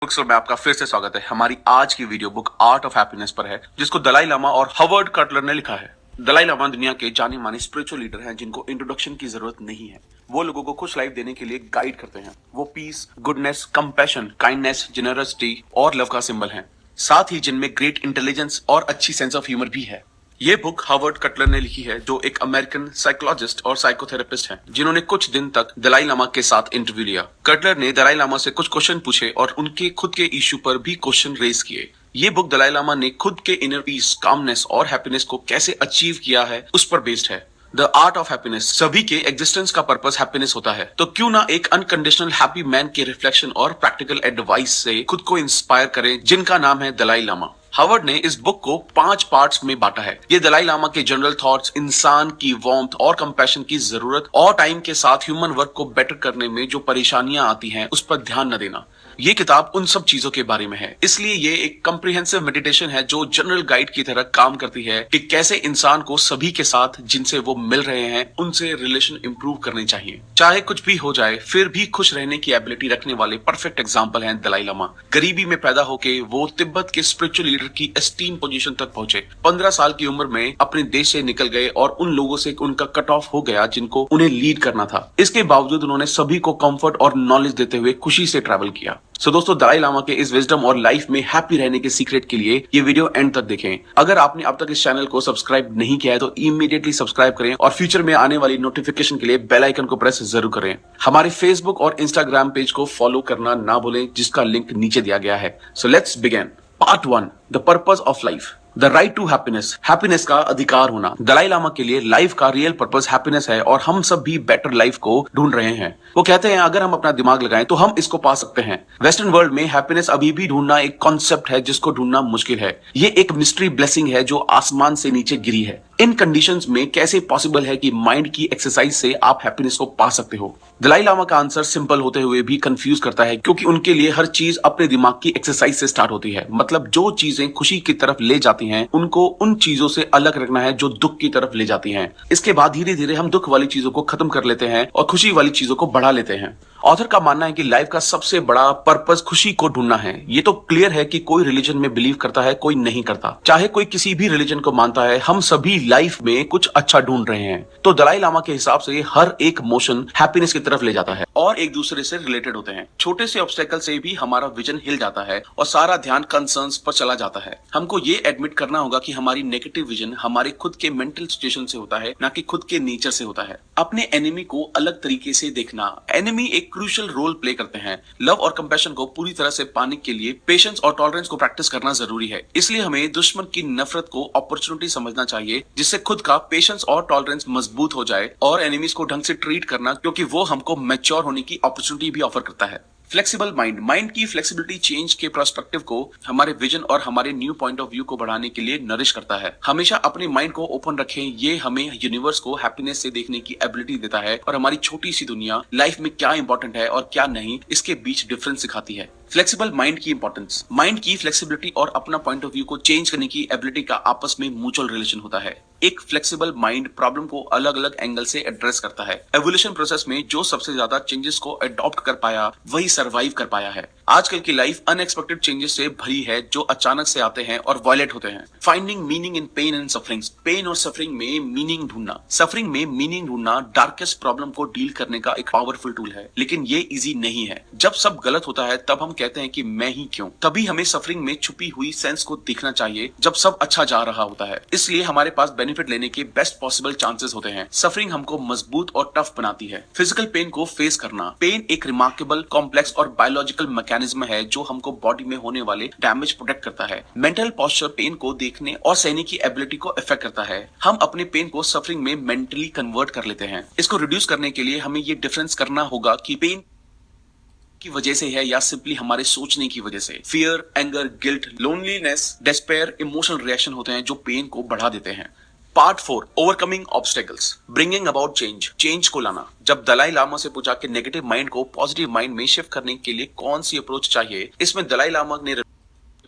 Books में आपका फिर से स्वागत है। हमारी आज की video book art of happiness पर है, जिसको दलाई लामा और हवर्ड कटलर ने लिखा है। दलाई लामा दुनिया के जाने माने स्पिरिचुअल लीडर हैं, जिनको इंट्रोडक्शन की जरूरत नहीं है। वो लोगों को खुश लाइफ देने के लिए गाइड करते हैं। वो peace, goodness, compassion, kindness, generosity और लव का सिंबल हैं। साथ ही जिनमें ग्रेट इंटेलिजेंस और अच्छी सेंस ऑफ ह्यूमर भी है। ये बुक हार्वर्ड कटलर ने लिखी है, जो एक अमेरिकन साइकोलॉजिस्ट और साइकोथेरेपिस्ट हैं, जिन्होंने कुछ दिन तक दलाई लामा के साथ इंटरव्यू लिया। कटलर ने दलाई लामा से कुछ क्वेश्चन पूछे और उनके खुद के इश्यू पर भी क्वेश्चन रेज किए। ये बुक दलाई लामा ने खुद के इनर पीस, कामनेस और हैप्पीनेस को कैसे अचीव किया है उस पर बेस्ड है। The art of happiness. सभी के एग्जिस्टेंस का पर्पस हैप्पीनेस होता है, तो क्यों ना एक अनकंडीशनल हैप्पी मैन के रिफ्लेक्शन और प्रैक्टिकल एडवाइस से खुद को इंस्पायर करें, जिनका नाम है दलाई लामा। हार्वर्ड ने इस बुक को 5 पार्ट्स में बांटा है। ये दलाई लामा के जनरल थॉट्स, इंसान की वार्मथ और कंपैशन की जरूरत और टाइम के साथ ह्यूमन वर्क को बेटर करने में जो परेशानियां आती हैं उस पर ध्यान न देना। ये किताब उन सब चीजों के बारे में है, इसलिए ये एक कम्प्रिहेंसिव मेडिटेशन है जो जनरल गाइड की तरह काम करती है कि कैसे इंसान को सभी के साथ जिनसे वो मिल रहे हैं उनसे रिलेशन इंप्रूव करने चाहिए। चाहे कुछ भी हो जाए, फिर भी खुश रहने की एबिलिटी रखने वाले परफेक्ट एग्जाम्पल हैं दलाई लामा। गरीबी में पैदा होके वो तिब्बत के स्पिरिचुअल लीडर की एस्टीम पोजीशन तक पहुंचे। 15 साल की उम्र में अपने देश से निकल गए और उन लोगों से उनका कट ऑफ हो गया जिनको उन्हें लीड करना था। इसके बावजूद उन्होंने सभी को कंफर्ट और नॉलेज देते हुए खुशी से ट्रैवल किया। दोस्तों, दलाई लामा के इस विजडम और लाइफ में हैप्पी रहने के सीक्रेट के लिए ये वीडियो एंड तक देखें। अगर आपने अब तक इस चैनल को सब्सक्राइब नहीं किया है तो इमीडिएटली सब्सक्राइब करें और फ्यूचर में आने वाली नोटिफिकेशन के लिए बेल आइकन को प्रेस जरूर करें। हमारे फेसबुक और इंस्टाग्राम पेज को फॉलो करना ना भूलें, जिसका लिंक नीचे दिया गया है। So let's begin. Part 1, the purpose of life. The right to happiness. Happiness का अधिकार होना। दलाई लामा के लिए लाइफ का रियल पर्पस हैप्पीनेस है और हम सब भी बेटर लाइफ को ढूंढ रहे हैं। वो कहते हैं अगर हम अपना दिमाग लगाएं तो हम इसको पा सकते हैं। वेस्टर्न वर्ल्ड में हैप्पीनेस अभी भी ढूंढना एक कॉन्सेप्ट है जिसको ढूंढना मुश्किल है। ये एक मिस्ट्री ब्लेसिंग है जो आसमान से नीचे गिरी है। इन कंडीशंस में कैसे पॉसिबल है कि माइंड की एक्सरसाइज से आप हैप्पीनेस को पा सकते हो? दलाई लामा का आंसर सिंपल होते हुए भी कंफ्यूज करता है, क्योंकि उनके लिए हर चीज अपने दिमाग की एक्सरसाइज से स्टार्ट होती है। मतलब जो चीजें खुशी की तरफ ले जाती हैं उनको उन चीजों से अलग रखना है जो दुख की तरफ ले जाती हैं। इसके बाद धीरे धीरे हम दुख वाली चीजों को खत्म कर लेते हैं और खुशी वाली चीजों को बढ़ा लेते हैं। ऑथर का मानना है कि लाइफ का सबसे बड़ा पर्पस खुशी को ढूंढना है। ये तो क्लियर है कि कोई रिलीजन में बिलीव करता है, कोई नहीं करता। चाहे कोई किसी भी रिलीजन को मानता है, हम सभी लाइफ में कुछ अच्छा ढूंढ रहे हैं। तो दलाई लामा के हिसाब से हर एक मोशन हैप्पीनेस की तरफ ले जाता है और एक दूसरे से रिलेटेड होते हैं। छोटे से ऑब्स्टेकल से भी हमारा विजन हिल जाता है और सारा ध्यान कंसर्न्स पर चला जाता है। हमको ये एडमिट करना होगा कि हमारी नेगेटिव विजन हमारे खुद के मेंटल सिचुएशन से होता है, ना कि खुद के नेचर से होता है। अपने एनिमी को अलग तरीके से देखना। एनिमी एक क्रूशियल रोल प्ले करते हैं। लव और कंपैशन को पूरी तरह से पाने के लिए पेशेंस और टॉलरेंस को प्रैक्टिस करना जरूरी है। इसलिए हमें दुश्मन की नफरत को अपॉर्चुनिटी समझना चाहिए, जिससे खुद का पेशेंस और टॉलरेंस मजबूत हो जाए, और एनिमीज को ढंग से ट्रीट करना, क्योंकि वो हमको मैच्योर होने की अपॉर्चुनिटी भी ऑफर करता है। Flexible mind. माइंड की फ्लेक्सिबिलिटी चेंज के पर्सपेक्टिव को, हमारे विजन और हमारे न्यू पॉइंट ऑफ व्यू को बढ़ाने के लिए नरिश करता है। हमेशा अपने माइंड को ओपन रखें। ये हमें यूनिवर्स को हैप्पीनेस से देखने की एबिलिटी देता है और हमारी छोटी सी दुनिया लाइफ में क्या इंपॉर्टेंट है और क्या नहीं, इसके बीच डिफरेंस सिखाती है। फ्लेक्सिबल माइंड की इंपॉर्टेंस। माइंड की फ्लेक्सिबिलिटी और अपना पॉइंट ऑफ व्यू को चेंज करने की एबिलिटी का आपस में म्यूचुअल रिलेशन होता है। एक फ्लेक्सिबल माइंड प्रॉब्लम को अलग अलग एंगल से एड्रेस करता है। एवोल्यूशन प्रोसेस में जो सबसे ज्यादा चेंजेस को अडॉप्ट कर पाया वही सरवाइव कर पाया है। आजकल की लाइफ अनएक्सपेक्टेड चेंजेस से भरी है, जो अचानक से आते हैं और वायलेट होते हैं। Finding meaning in pain and suffering. Pain और सफरिंग में मीनिंग ढूंढना। सफरिंग में मीनिंग ढूंढना डार्केस्ट प्रॉब्लम को डील करने का एक पावरफुल टूल है, लेकिन ये इजी नहीं है। जब सब गलत होता है तब हम कहते हैं कि मैं ही क्यों। तभी हमें सफरिंग में छुपी हुई सेंस को देखना चाहिए जब सब अच्छा जा रहा होता है। इसलिए हमारे पास बेनिफिट लेने के बेस्ट पॉसिबल चांसेस होते हैं। सफरिंग हमको मजबूत और टफ बनाती है। फिजिकल पेन को फेस करना। पेन एक रिमार्केबल, कॉम्प्लेक्स और बायोलॉजिकल मैकेनिज्म है जो हमको बॉडी में होने वाले डैमेज प्रोटेक्ट करता है। मेंटल पोस्चर पेन को देखने और सहने की एबिलिटी को इफेक्ट करता है। हम अपने पेन को सफरिंग में मेंटली कन्वर्ट कर लेते हैं। इसको रिड्यूस करने के लिए हमें ये डिफरेंस करना होगा कि पेन की वजह से है या सिंपली हमारे सोचने की वजह से। Fear, anger, guilt, loneliness, despair emotional reaction होते हैं जो पेन को बढ़ा देते हैं। Part 4, overcoming obstacles, bringing about change. Change को लाना। जब दलाई लामा से पूछा कि नेगेटिव माइंड को पॉजिटिव माइंड में शिफ्ट करने के लिए कौन सी अप्रोच चाहिए, इसमें दलाई लामा ने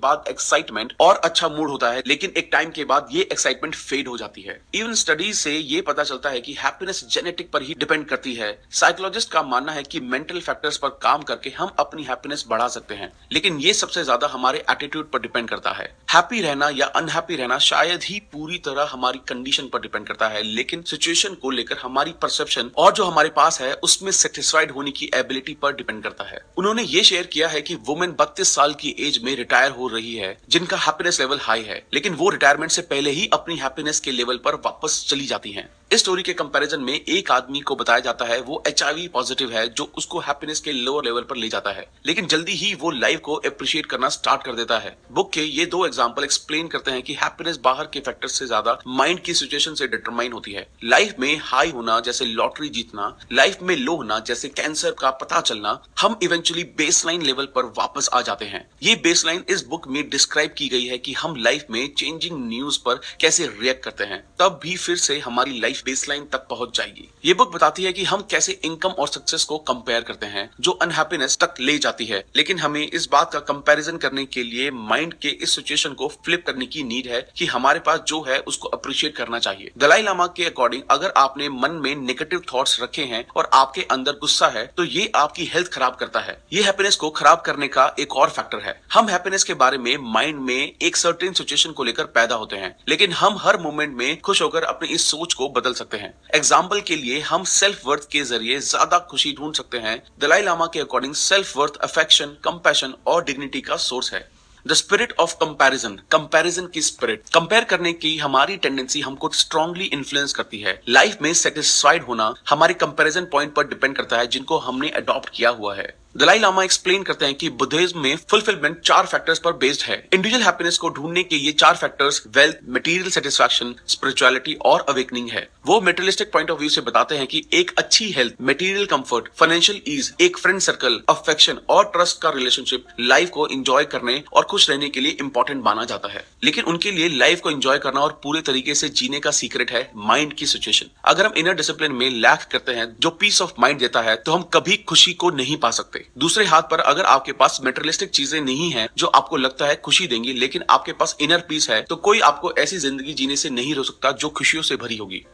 बाद एक्साइटमेंट और अच्छा मूड होता है, लेकिन एक टाइम के बाद ये एक्साइटमेंट फेड हो जाती है। इवन स्टडीज से ये पता चलता है कि हैप्पीनेस जेनेटिक पर ही डिपेंड करती है। साइकोलॉजिस्ट का मानना है कि मेंटल फैक्टर्स पर काम करके हम अपनी हैप्पीनेस बढ़ा सकते हैं, लेकिन ये सबसे ज्यादा हमारे एटीट्यूड पर डिपेंड करता है। हैप्पी रहना या अनहैप्पी रहना शायद ही पूरी तरह हमारी कंडीशन पर डिपेंड करता है, लेकिन सिचुएशन को लेकर हमारी परसेप्शन और जो हमारे पास है उसमें सेटिस्फाइड होने की एबिलिटी पर डिपेंड करता है। उन्होंने ये शेयर किया है कि वुमेन 32 साल की एज में रिटायर हो रही है जिनका हैप्पीनेस लेवल हाई है, लेकिन वो रिटायरमेंट से पहले ही अपनी हैप्पीनेस के लेवल पर वापस चली जाती हैं। इस स्टोरी के कंपैरिजन में एक आदमी को बताया जाता है वो HIV पॉजिटिव है, जो उसको हैप्पीनेस के लोअर लेवल पर ले जाता है, लेकिन जल्दी ही वो लाइफ को अप्रिशिएट करना स्टार्ट कर देता है। बुक के ये दो एग्जांपल एक्सप्लेन करते हैं कि हैप्पीनेस बाहर के फैक्टर से ज्यादा माइंड की सिचुएशन से डिटरमाइन होती है। लाइफ में हाई होना जैसे लॉटरी जीतना, लाइफ में लो होना जैसे कैंसर का पता चलना, हम इवेंचुअली बेसलाइन लेवल पर वापस आ जाते हैं। ये बेसलाइन इस बुक में डिस्क्राइब की गई है कि हम लाइफ में चेंजिंग न्यूज पर कैसे रिएक्ट करते हैं, तब भी फिर से हमारी लाइफ बेसलाइन तक पहुंच जाएगी। ये बुक बताती है कि हम कैसे इनकम और सक्सेस को कंपेयर करते हैं जो अनहैप्पीनेस तक ले जाती है, लेकिन हमें इस बात का कंपैरिजन करने के लिए माइंड के इस सिचुएशन को फ्लिप करने की नीड है कि हमारे पास जो है उसको अप्रिशिएट करना चाहिए। दलाई लामा के अकॉर्डिंग अगर आपने मन में नेगेटिव थॉट्स रखे हैं और आपके अंदर गुस्सा है तो ये आपकी हेल्थ खराब करता है। ये हैप्पीनेस को खराब करने का एक और फैक्टर है। हम हैप्पीनेस के बारे में माइंड में एक सर्टेन सिचुएशन को लेकर पैदा होते हैं, लेकिन हम हर मोमेंट में खुश होकर अपनी इस सोच को बदल सकते हैं। एग्जाम्पल के लिए हम सेल्फ वर्थ के जरिए ज्यादा खुशी ढूंढ सकते हैं। दलाई लामा के according self worth affection, compassion और डिग्निटी का सोर्स है। The spirit of comparison, comparison की स्पिरिट, कंपेयर करने की हमारी टेंडेंसी हमको स्ट्रांगली इन्फ्लुएंस करती है। लाइफ में सेटिस्फाइड होना हमारे कंपैरिजन पॉइंट पर डिपेंड करता है जिनको हमने अडॉप्ट किया हुआ है। दलाई लामा एक्सप्लेन करते हैं कि बुद्धिज्म में फुलफिलमेंट 4 फैक्टर्स पर बेस्ड है। इंडिविजुअल हैप्पीनेस को ढूंढने के ये 4 factors wealth, material satisfaction, spirituality और अवेकनिंग है। वो मटेरियलिस्टिक पॉइंट ऑफ व्यू से बताते हैं कि एक अच्छी health, material comfort, financial ease, एक फ्रेंड सर्कल, अफेक्शन और ट्रस्ट का रिलेशनशिप लाइफ को एंजॉय करने और खुश रहने के लिए इंपॉर्टेंट माना जाता है। लेकिन उनके लिए लाइफ को एंजॉय करना और पूरे तरीके से जीने का सीक्रेट है माइंड की सिचुएशन। अगर हम इनर डिसिप्लिन में लैक करते हैं जो पीस ऑफ माइंड देता है तो हम कभी खुशी को नहीं पा सकते। दूसरे हाथ पर अगर आपके पास मटेरियलिस्टिक चीजें नहीं है जो आपको लगता है खुशी देंगी, लेकिन आपके पास इनर पीस है, तो कोई आपको ऐसी जिंदगी जीने से नहीं रोक सकता जो खुशियों से भरी होगी।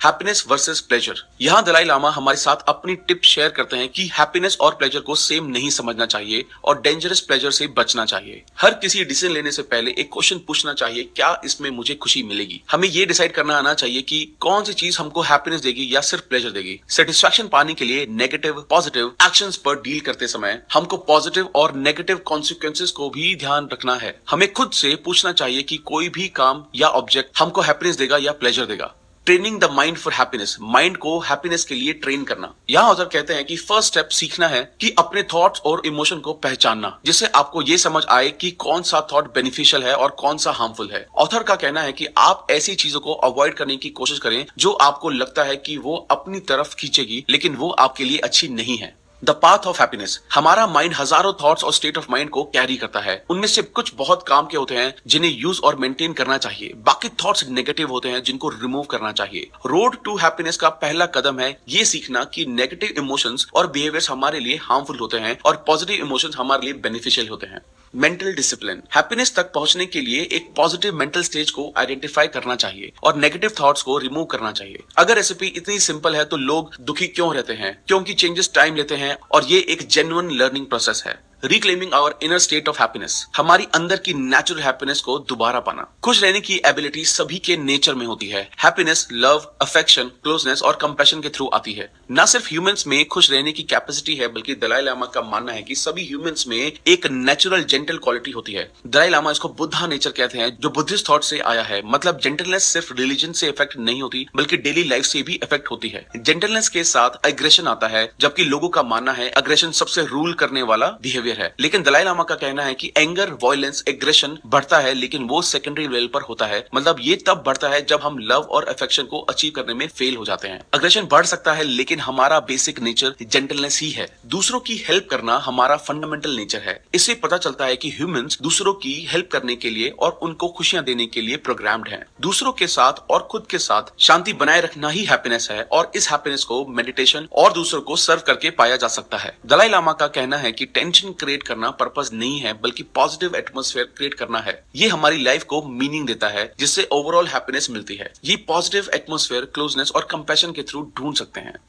Happiness versus pleasure. यहाँ दलाई लामा हमारे साथ अपनी टिप शेयर करते हैं कि हैप्पीनेस और प्लेजर को सेम नहीं समझना चाहिए और डेंजरस प्लेजर से बचना चाहिए। हर किसी डिसीजन लेने से पहले एक क्वेश्चन पूछना चाहिए, क्या इसमें मुझे खुशी मिलेगी? हमें ये डिसाइड करना आना चाहिए कि कौन सी चीज हमको हैप्पीनेस देगी या सिर्फ प्लेजर देगी। सेटिस्फैक्शन पाने के लिए नेगेटिव पॉजिटिव एक्शंस पर डील करते समय हमको पॉजिटिव और नेगेटिव कॉन्सिक्वेंसेस को भी ध्यान रखना है। हमें खुद से पूछना चाहिए कि कोई भी काम या ऑब्जेक्ट हमको हैप्पीनेस देगा या प्लेजर देगा। Training the mind for happiness, mind को हैप्पीनेस के लिए ट्रेन करना। यहाँ ऑथर कहते हैं कि फर्स्ट स्टेप सीखना है कि अपने थॉट्स और इमोशन को पहचानना, जिससे आपको ये समझ आए कि कौन सा थॉट बेनिफिशियल है और कौन सा हार्मफुल है। ऑथर का कहना है कि आप ऐसी चीजों को अवॉइड करने की कोशिश करें जो आपको लगता है कि वो अपनी तरफ खींचेगी, लेकिन वो आपके लिए अच्छी नहीं है। द पाथ ऑफ हैप्पीनेस, हमारा माइंड हजारों थॉट्स और स्टेट ऑफ माइंड को कैरी करता है। उनमें से कुछ बहुत काम के होते हैं जिन्हें यूज और मेंटेन करना चाहिए, बाकी थॉट्स नेगेटिव होते हैं जिनको रिमूव करना चाहिए। रोड टू हैप्पीनेस का पहला कदम है ये सीखना कि नेगेटिव इमोशंस और बिहेवियर्स हमारे लिए हार्मफुल होते हैं और पॉजिटिव इमोशंस हमारे लिए बेनिफिशियल होते हैं। मेंटल डिसिप्लिन, हैप्पीनेस तक पहुंचने के लिए एक पॉजिटिव मेंटल स्टेज को आइडेंटिफाई करना चाहिए और नेगेटिव थॉट्स को रिमूव करना चाहिए। अगर रेसिपी इतनी सिंपल है तो लोग दुखी क्यों रहते हैं? क्योंकि चेंजेस टाइम लेते हैं और ये एक जेन्युइन लर्निंग प्रोसेस है। Reclaiming our inner state of happiness, हमारी अंदर की नेचुरल हैप्पीनेस को दोबारा पाना। खुश रहने की एबिलिटी सभी के नेचर में होती है। हैप्पीनेस लव, अफेक्शन, क्लोजनेस और कंपैशन के थ्रू आती है। न सिर्फ ह्यूमंस में खुश रहने की कैपेसिटी है, बल्कि दलाई लामा का मानना है कि सभी ह्यूमंस में एक नेचुरल जेंटल क्वालिटी होती है। दलाई लामा इसको बुद्धा नेचर कहते हैं, जो बुद्धिस्ट थॉट से आया है। मतलब जेंटलनेस सिर्फ रिलीजन से इफेक्ट नहीं होती, बल्कि डेली लाइफ से भी इफेक्ट होती है। जेंटलनेस के साथ एग्रेशन आता है, जबकि लोगों का मानना है एग्रेशन सबसे रूल करने वाला बिहेवियर है। लेकिन दलाई लामा का कहना है कि एंगर, वायलेंस, एग्रेशन बढ़ता है, लेकिन वो सेकेंडरी लेवल पर होता है। मतलब ये तब बढ़ता है जब हम लव और अफेक्शन को अचीव करने में फेल हो जाते हैं। एग्रेशन बढ़ सकता है, लेकिन हमारा बेसिक नेचर जेंटलनेस ही है। दूसरों की हेल्प करना हमारा फंडामेंटल नेचर है। इससे पता चलता है कि ह्यूमंस दूसरों की हेल्प करने के लिए और उनको खुशियां देने के लिए प्रोग्राम्ड हैं। दूसरों के साथ और खुद के साथ शांति बनाए रखना ही हैप्पीनेस है, और इस हैप्पीनेस को मेडिटेशन और दूसरों को सर्व करके पाया जा सकता है। दलाई लामा का कहना है कि टेंशन क्रिएट करना पर्पस नहीं है, बल्कि पॉजिटिव एटमॉस्फेयर क्रिएट करना है। ये हमारी लाइफ को मीनिंग देता है, जिससे ओवरऑल हैप्पीनेस मिलती है। ये पॉजिटिव एटमॉस्फेयर क्लोजनेस और कंपैशन के थ्रू ढूंढ सकते हैं।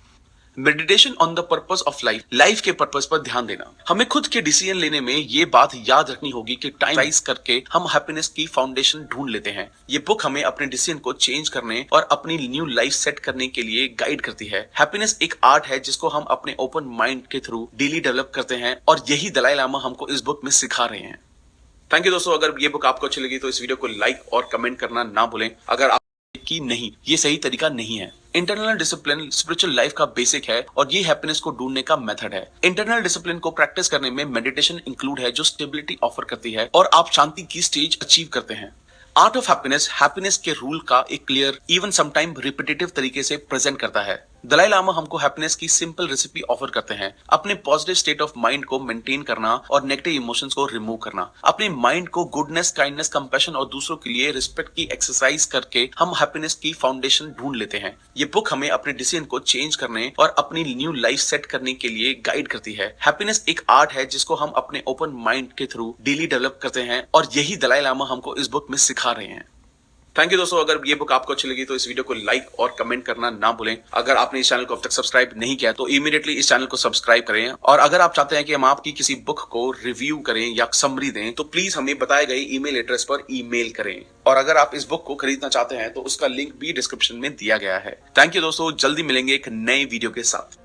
Meditation on the purpose of life, life के पर्पस पर ध्यान देना। हमें खुद के डिसीजन लेने में ये बात याद रखनी होगी कि टाइम राइज करके हम हैप्पीनेस की फाउंडेशन ढूंढ लेते हैं। ये बुक हमें अपने डिसीजन को चेंज करने और अपनी न्यू लाइफ सेट करने के लिए गाइड करती है। हैप्पीनेस एक आर्ट है जिसको हम अपने ओपन माइंड के थ्रू डेली डेवलप करते हैं, और यही दलाई लामा हमको इस बुक में सिखा रहे हैं। थैंक यू दोस्तों। अगर ये बुक आपको अच्छी लगी तो इस वीडियो को लाइक और कमेंट करना ना भूलें। अगर आप कि नहीं, ये सही तरीका नहीं है। इंटरनल डिसिप्लिन स्पिरिचुअल लाइफ का बेसिक है, और ये हैप्पीनेस को ढूंढने का मेथड है। इंटरनल डिसिप्लिन को प्रैक्टिस करने में मेडिटेशन इंक्लूड है, जो स्टेबिलिटी ऑफर करती है और आप शांति की स्टेज अचीव करते हैं। आर्ट ऑफ हैप्पीनेस हैप्पीनेस के रूल का एक क्लियर, इवन समटाइम रिपीटेटिव तरीके से प्रेजेंट करता है। दलाई लामा हमको हैप्पीनेस की सिंपल रेसिपी ऑफर करते हैं। अपने पॉजिटिव स्टेट ऑफ माइंड को मेंटेन करना और नेगेटिव इमोशंस को रिमूव करना। अपने माइंड को गुडनेस, काइंडनेस, कंपैशन और दूसरों के लिए रिस्पेक्ट की एक्सरसाइज करके हम हैप्पीनेस की फाउंडेशन ढूंढ लेते हैं। ये बुक हमें अपने डिसीजन को चेंज करने और अपनी न्यू लाइफ सेट करने के लिए गाइड करती है। हैप्पीनेस एक आर्ट है जिसको हम अपने ओपन माइंड के थ्रू डेली डेवलप करते हैं, और यही दलाई लामा हमको इस बुक में सिखा रहे हैं। थैंक यू दोस्तों। अगर ये बुक आपको अच्छी लगी तो इस वीडियो को लाइक और कमेंट करना ना भूलें। अगर आपने इस चैनल को अब तक सब्सक्राइब नहीं किया तो इमीडिएटली इस चैनल को सब्सक्राइब करें, और अगर आप चाहते हैं कि हम आपकी किसी बुक को रिव्यू करें या समरी दें तो प्लीज हमें बताए गए ईमेल एड्रेस पर ईमेल करें। और अगर आप इस बुक को खरीदना चाहते हैं तो उसका लिंक भी डिस्क्रिप्शन में दिया गया है। थैंक यू दोस्तों। जल्दी मिलेंगे एक नए वीडियो के साथ।